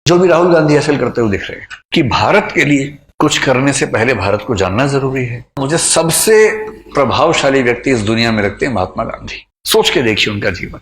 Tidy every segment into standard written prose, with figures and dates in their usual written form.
जो भी राहुल गांधी हासिल करते हुए दिख रहे हैं कि भारत के लिए कुछ करने से पहले भारत को जानना जरूरी है। मुझे सबसे प्रभावशाली व्यक्ति इस दुनिया में लगते हैं महात्मा गांधी। सोच के देखिए उनका जीवन।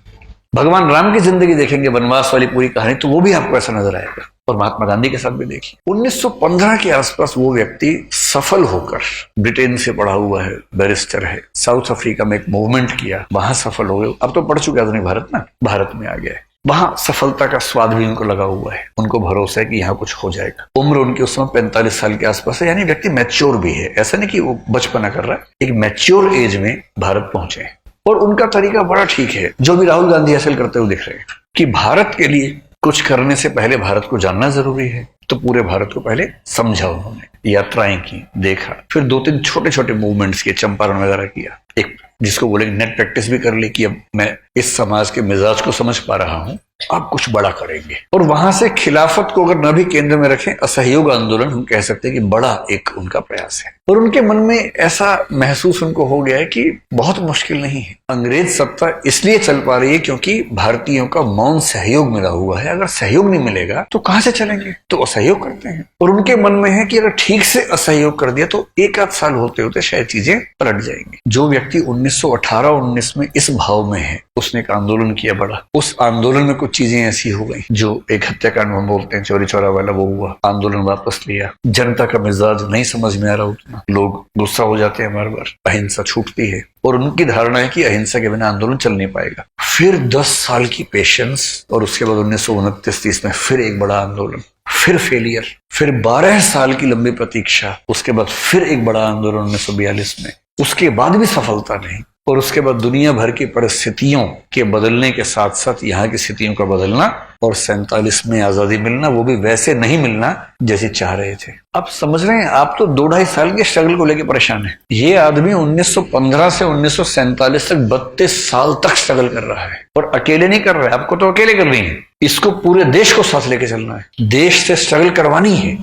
भगवान राम की जिंदगी देखेंगे, वनवास वाली पूरी कहानी, तो वो भी आपको ऐसा नजर आएगा। और महात्मा गांधी के साथ भी देखिए 1915 के आसपास वो व्यक्ति सफल होकर, ब्रिटेन से पढ़ा हुआ है, बैरिस्टर है, साउथ अफ्रीका में एक मूवमेंट किया, वहां सफल हो गए। अब तो पढ़ चुके आधुनिक भारत ना, भारत में आ गया है। वहां सफलता का स्वाद भी उनको लगा हुआ है। उनको भरोसा है कि यहाँ कुछ हो जाएगा। उम्र उनकी उस समय 45 साल के आसपास है, यानी व्यक्ति मैच्योर भी है। ऐसा नहीं कि वो बचपना कर रहा है, एक मैच्योर एज में भारत पहुंचे हैं। और उनका तरीका बड़ा ठीक है, जो भी राहुल गांधी हासिल करते हुए दिख रहे हैं कि भारत के लिए कुछ करने से पहले भारत को जानना जरूरी है। तो पूरे भारत को पहले समझा उन्होंने, यात्राएं की, देखा, फिर 2-3 छोटे छोटे मूवमेंट्स किए, चंपारण वगैरह किया, एक जिसको बोलेंगे नेट प्रैक्टिस भी कर ली कि अब मैं इस समाज के मिजाज को समझ पा रहा हूं, अब कुछ बड़ा करेंगे। और वहां से खिलाफत को अगर न भी केंद्र में रखें, असहयोग आंदोलन हम कह सकते हैं कि बड़ा एक उनका प्रयास है। और उनके मन में ऐसा महसूस उनको हो गया है कि बहुत मुश्किल नहीं है। अंग्रेज सत्ता इसलिए चल पा रही है क्योंकि भारतीयों का मौन सहयोग मिला हुआ है। अगर सहयोग नहीं मिलेगा तो कहां से चलेंगे, तो असहयोग करते हैं। और उनके मन में है कि अगर ठीक से असहयोग कर दिया तो 1 आध साल होते होते शायद चीजें पलट जाएंगी। जो व्यक्ति 1918-19 में इस भाव में है, उसने एक आंदोलन किया बड़ा। उस आंदोलन में कुछ चीजें ऐसी हो गई, जो एक हत्याकांड हम बोलते हैं, चोरी चोरा वाला, वो हुआ। आंदोलन वापस लिया। जनता का मिजाज नहीं समझ में आ रहा उतना, लोग गुस्सा हो जाते हैं बार बार, अहिंसा छूटती है। और उनकी धारणा है कि अहिंसा के बिना आंदोलन चल नहीं पाएगा। फिर 10 साल की पेशेंस, और उसके बाद 1929-30 में फिर एक बड़ा आंदोलन, फिर फेलियर, फिर 12 साल की लंबी प्रतीक्षा, उसके बाद फिर एक बड़ा आंदोलन 1942 में, उसके बाद भी सफलता नहीं। और उसके बाद दुनिया भर की परिस्थितियों के बदलने के साथ साथ यहाँ की स्थितियों का बदलना, और 47 में आजादी मिलना, वो भी वैसे नहीं मिलना जैसे चाह रहे थे। अब समझ रहे हैं आप, तो 2-2.5 साल के स्ट्रगल को लेकर परेशान है। ये आदमी 1915 से 1947 तक 32 साल तक स्ट्रगल कर रहा है। और अकेले नहीं कर रहा है, आपको तो अकेले कर रही है, इसको पूरे देश को साथ लेके चलना है, देश से स्ट्रगल करवानी है।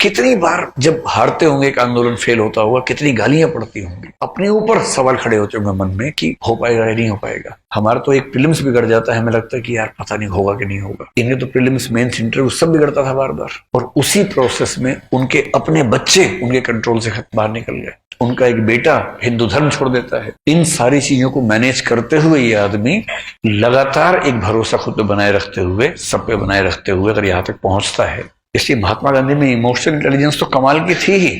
कितनी बार जब हारते होंगे, एक आंदोलन फेल होता होगा, कितनी गालियां पड़ती होंगी, अपने ऊपर सवाल खड़े होते होंगे मन में कि हो पाएगा या नहीं हो पाएगा। हमारा तो एक प्रीलिम्स बिगड़ जाता है, हमें लगता है कि यार पता नहीं होगा कि नहीं होगा। इन्हें तो प्रीलिम्स, मेंस, इंटरव्यू सब बिगड़ता था बार बार। और उसी प्रोसेस में उनके अपने बच्चे उनके कंट्रोल से बाहर निकल गए, उनका एक बेटा हिंदू धर्म छोड़ देता है। इन सारी चीजों को मैनेज करते हुए ये आदमी लगातार एक भरोसा खुद पे बनाए रखते हुए, सब पे बनाए रखते हुए अगर यहाँ तक पहुंचता है। इसलिए महात्मा गांधी में इमोशनल इंटेलिजेंस तो कमाल की थी ही।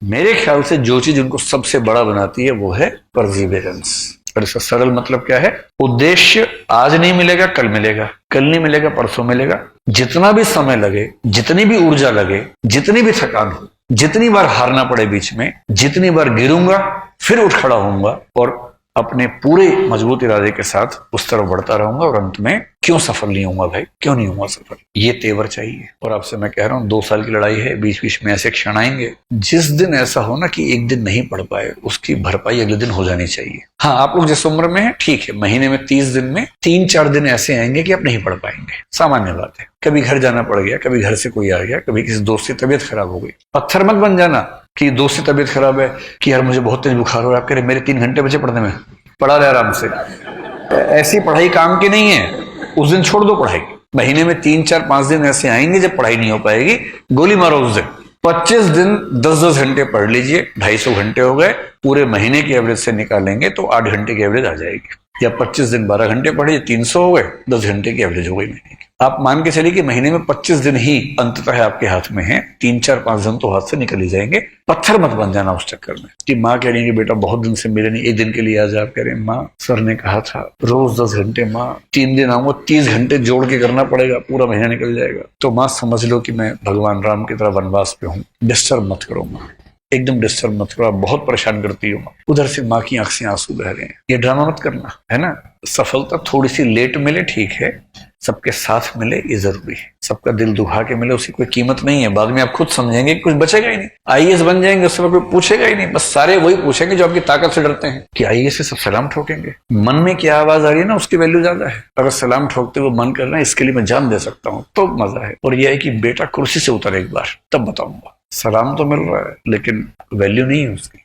मेरे ख्याल से जो चीज उनको सबसे बड़ा बनाती है वो है परसिवियरेंस। और इसका सरल मतलब क्या है? उद्देश्य आज नहीं मिलेगा, कल मिलेगा, कल नहीं मिलेगा, परसों मिलेगा। जितना भी समय लगे, जितनी भी ऊर्जा लगे, जितनी भी थकान हो, जितनी बार हारना पड़े बीच में, जितनी बार गिरूंगा फिर उठ खड़ा होऊंगा और अपने पूरे मजबूत इरादे के साथ उस तरफ बढ़ता रहूंगा। और अंत में क्यों सफल नहीं होऊंगा भाई, क्यों नहीं होऊंगा सफल, ये तेवर चाहिए। और आपसे मैं कह रहा हूं, 2 साल की लड़ाई है, बीच बीच में ऐसे क्षण आएंगे। जिस दिन ऐसा हो ना कि एक दिन नहीं पढ़ पाए, उसकी भरपाई अगले दिन हो जानी चाहिए। हाँ, आप लोग जिस उम्र में है ठीक है, महीने में 30 दिन में 3-4 दिन ऐसे आएंगे कि आप नहीं पढ़ पाएंगे, सामान्य बात है। कभी घर जाना पड़ गया, कभी घर से कोई आ गया, कभी किसी दोस्त की तबीयत खराब हो गई। पत्थर मत बन जाना कि दोस्त की तबीयत खराब है कि यार मुझे बहुत तेज बुखार हो रहा है, आप कह रहे मेरे 3 घंटे बचे पढ़ने में, पढ़ा रहे आराम से। ऐसी पढ़ाई काम की नहीं है, उस दिन छोड़ दो पढ़ाई। महीने में 3-4-5 दिन ऐसे आएंगे जब पढ़ाई नहीं हो पाएगी, गोली मारो उस दिन। 25 दिन 10-10 घंटे पढ़ लीजिए, 250 घंटे हो गए। पूरे महीने की एवरेज से निकालेंगे तो 8 घंटे की एवरेज आ जाएगी। या 25 दिन 12 घंटे पढ़िए, 300 हो गए, 10 घंटे की एवरेज हो गई महीने की। आप मान के चलिए कि महीने में 25 दिन ही अंततः आपके हाथ में है, 3-4-5 दिन तो हाथ से निकल ही जाएंगे। पत्थर मत बन जाना उस चक्कर में कि माँ कह रही है कि बेटा बहुत दिन से मिले नहीं, एक दिन के लिए आ जा। आप कह रहे हैं माँ सर ने कहा था रोज 10 घंटे, माँ 3 दिन आऊंगा, 30 घंटे जोड़ के करना पड़ेगा, पूरा महीना निकल जाएगा। तो माँ समझ लो कि मैं भगवान राम की तरह वनवास पे हूँ, डिस्टर्ब मत करो माँ, एकदम डिस्टर्ब मत करो, आप बहुत परेशान करती हो। उधर से माँ की आंख से आंसू बह रहे हैं, ये ड्रामा मत करना, है ना। सफलता थोड़ी सी लेट मिले ठीक है, सबके साथ मिले ये जरूरी है, सबका दिल दुखा के मिले उसकी कोई कीमत नहीं है। बाद में आप खुद समझेंगे कुछ बचेगा ही नहीं, आईएएस बन जाएंगे उससे कोई पूछेगा ही नहीं, बस सारे वही पूछेंगे जो आपकी ताकत से डरते हैं कि आईएएस से सब सलाम ठोकेंगे। मन में क्या आवाज आ रही है ना, उसकी वैल्यू ज्यादा है। अगर सलाम ठोकते हुए मन कर रहे हैं इसके लिए मैं जान दे सकता हूँ तो मजा है। और यह है कि बेटा कुर्सी से उतर एक बार, तब बताऊंगा। सलाम तो मिल रहा है लेकिन वैल्यू नहीं है उसकी।